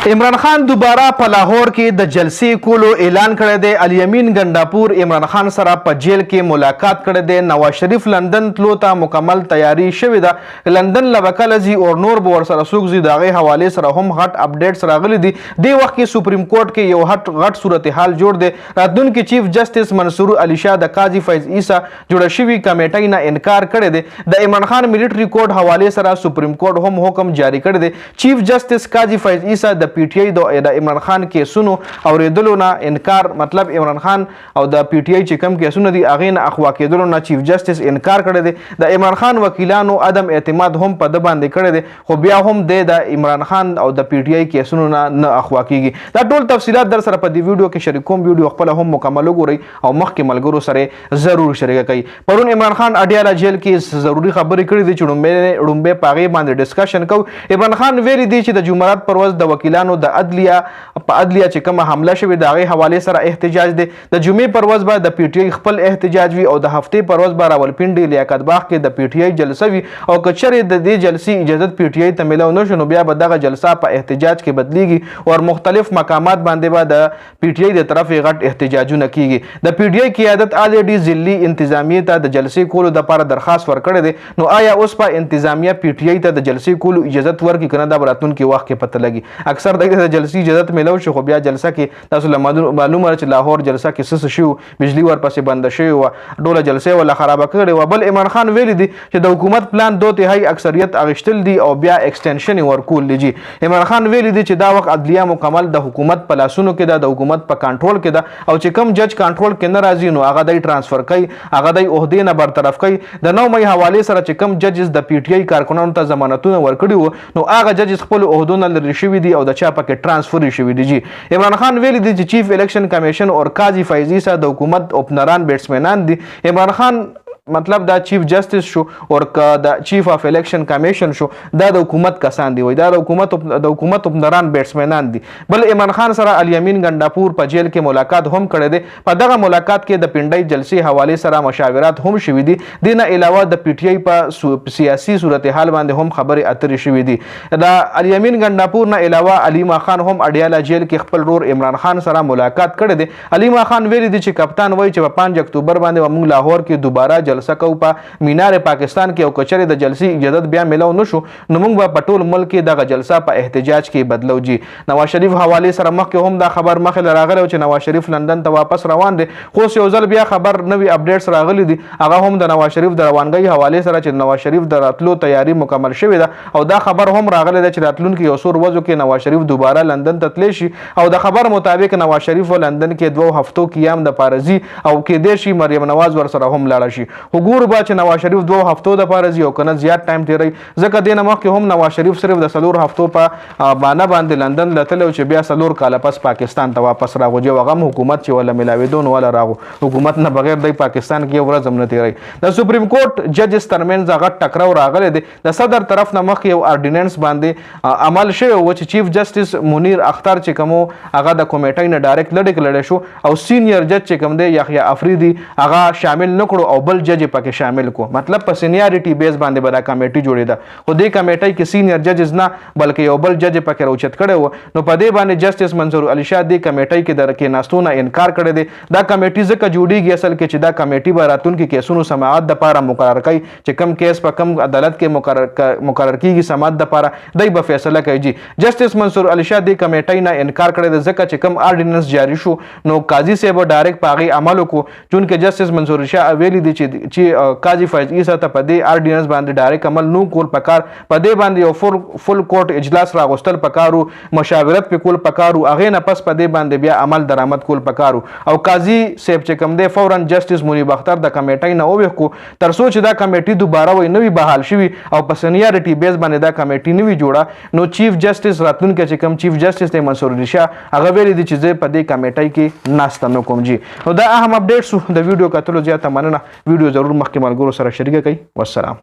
عمران خان دوباره په لاهور کې د جلسې کولو اعلان کړی دی. الیمین ګنډاپور عمران خان سره په جیل کې ملاقات کړی دی. نواز شریف لندن تلو ته مکمل تیاری شوې ده. لندن له به کله ځي او نور به ورسره څوک ځي د هغې حوالې سره هم غټ اپډیټس راغلي دي. دې وخت کې سپریم کورټ کې یو غټ صورتحال جوړ دی. راتلونکي چیف جسټس منصور علي شاه د قاضي فیض عیسی جوړه شوي کمیټۍ نه انکار کړی دی. د عمران خان ملټري کوډ حوالې سره سپریم کورټ هم حکم جاری کړی دی. چیف جسټس قاضي فیض عیسی د پی ټی آی د عمران خان کیسونو اوریدلو نه انکار، مطلب عمران خان او د پی ټی آی چې کوم کیسونه دي هغې نه اخوا کېدلو نه چیف جسټس انکار کړی دی. د عمران خان وکیلانو عدم اعتماد هم په ده باندې کړی دی، خو بیا هم دی د عمران خان او د پی ټی آی کیسونو نه اخوا کیږي. دا ټول تفصیلات در سره په دې ویډیو کې شریکوم. ویډیو خپله هم مکمل وګورئ او مخکې ملګرو سره ضرور شریکه کړئ. پرون عمران خان اډیاله جیل کې ضروري خبرې کړې دي چې ړومبی په هغې باندې ډسکشن کوو. عمران خان ویلي دی چې د جمعرات پر ورځ د وکیلانو د عدلیه چې کومه حمله شوې د هغې حوالې سره احتجاج دی. د جمعې پر ورځ به د پی ټی آی خپل احتجاج وي او د هفتې پر ورځ به راولپنډي لیاقت باغ کې د پی ټی آی جلسه وي او که چېرې د دې جلسې اجازت پی ټی آی ته میلاو نه شو نو بیا به دغه جلسه په احتجاج کې بدلیږي او مختلف مقامات باندې به د پی ټی آی د طرفې غټ احتجاجونه کیږي. د پی ټی آی قیادت آلریډي ضلعي انتظامیې ته د جلسې کولو دپاره درخواست ورکړی دی. نو آیا اوس په انتظامیه پی ټی آی ته د جلسې کولو اجازت ورکړي که نه، دا به راتلونکي وخت کې پته لګي. اکثر د جلسې اجازت میلاو شو خو بیا جلسه کې تاسو له معلومه چې لاهور جلسه کې څه شوي، بجلی ورپسې بنده شوې وه، ډوله جلسه ولا خرابه کړې وه. بل عمران خان ویلي دي چې د حکومت پلان 2/3 اکثریت اغشتل دي او بیا ایکسټنشن ورکول دي. عمران خان ویلي دي چې دا وخت عدلیه مکمل د حکومت په لاسونو کې ده، د حکومت په کنټرول کې ده او چې کوم جج کنټرول کې نه راځي نو هغه دی ټرانسفر کوي، هغه دی عهدې نه برطرف کوي. د 9 مۍ حوالې سره چې کوم ججز د پی ټی آی کارکنانو ته ضمانتونه ورکړي وو نو هغه ججز خپل عهدو نه لرې شوي دي او د چا پکې ټرانسفر شوي دي. عمران خان ویلي دي چې چیف الیکشن کمیشن او قاضي فیض عیسی د حکومت اوپنران بیټسمنان دي. عمران خان مطلب دا چیف جسټس شو او د چیف اف الیکشن کمیشن شو، دا د حکومت کسان دي، وای دا د حکومت اوپنران بیټسمنان دي. بل عمران خان سره الیمین ګنډاپور په جیل کې ملاقات هم کړی دی. په دغه ملاقات کې د پنډۍ جلسې حوالې سره مشاورات هم شوي دي. دې نه علاوه د پی ټی آی په سیاسي صورتحال باندې هم خبرې اترې شوي دي. د الیمین ګنډاپور نه علاوه علیما خان هم اډیاله جیل کې خپل رور عمران خان سره ملاقات کړی دی. علیما خان ویلي دي چې کپتان وایي چې په 5 اکتوبر باندې موږ لاهور کې دوباره جلسه کوو په مینار پاکستان کې او که چېرې د جلسې اجازت بیا میلاو نه شو نو موږ به په ټول ملک کې دغه جلسه په احتجاج کې بدلو. جي نواز شریف حوالې سره مخکې هم دا خبر مخې له راغلی چې نواز شریف لندن ته واپس روان دی، خو یو ځل بیا خبر نوي اپډیټس راغلي دي. هغه هم د نواز شریف د روانګۍ حوالې سره چې نواز شریف د راتلو تیاری مکمل شوې ده او دا خبر هم راغلی ده چې راتلونکي یو څو ورځو کې نواز شریف دوباره لندن ته تللی شي او د خبر مطابق نواز شریف لندن کې 2 هفتو قیام دپاره ځي او کېدای شي مریم نواز ورسره هم لاړه شي. خو ګورو به چې نواز شریف 2 هفتو دپاره ځي او که نه زیات ټایم تېروي، ځکه دې نه مخکې هم نواز شریف صرف د 4 هفتو په بهانه باندې لندن له تللی چې بیا 4 کاله پس پاکستان ته واپس راغو. چې هغه هم حکومت چې وله میلاوېدو نو وله راغو، حکومت نه بغیر دی پاکستان کې یو ورځ هم نه تېروي. د سپریم کورټ ججز ترمنځ هغه ټکراو راغلی دی. د صدر طرف نه مخکې یو آرډیننس باندې عمل شوی و چې چیف جسټس منیر اختر چې کوم هغه د کمیټۍ نه ډایرکټ لړې شو او سینیئر جج چې کوم دی یحیی افریدي هغه شامل نه کړو او بل جج پکې شامل کو. مطلب په سینیارټي بیس باندې به دا کمیټي جوړېده، خو دې کمیټۍ کې سینیئر ججز نه بلکې یو بل جج پکې راوچت کړی و. نو په دې باندې جسټس منصور علي شاه دې کمیټۍ کې د کېناستو نه انکار کړی دی. دا کمیټي ځکه جوړېږي اصل کې چې دا کمیټي به راتلونکي کیسونو سماعت دپاره مقرر کوي چې کوم کیس په کوم عدالت کې مقرر کیږي سماعت دپاره دی به فیصله کوي. جي جسټس منصور علي شاه دې کمیټۍ نه انکار کړی دی ځکه چې کوم آرډیننس جاری شو نو قاضي صاحب ډایرکټ په هغې عمل وکړو. چونکې جسټس منصور علي شاه ویلي دي چې قاضي فیض عیسی ته په دې آرډیننس باندې ډایرکټ عمل نو کول پکار، په دې باندې یو فل کورټ اجلاس راغوستل پکارو، مشاورت پې کول پکارو، هغې نه پس په دې باندې بیا عمل درآمد کول پکارو. او قاضي صاحب چې کوم دی فورا جسټس منیب اختر د کمیټۍ نه وویښ کړو تر څو چې دا کمیټي دوباره وایي نوي بحال شوي او په سینیارټي بیس باندې دا کمیټي نوي جوړه. نو چیف جسټس راتلونکی چې کوم چیف جسټس دی منصور علي شاه هغه ویلي دي چې زه په دې کمیټۍ کې ناسته نه کوم. جي نو دا اهم اپډیټ شو. د ویډیو کتلو زیاته مننه. ویډیو ضرور مخکې ملګرو سره شریکه کړئ. والسلام.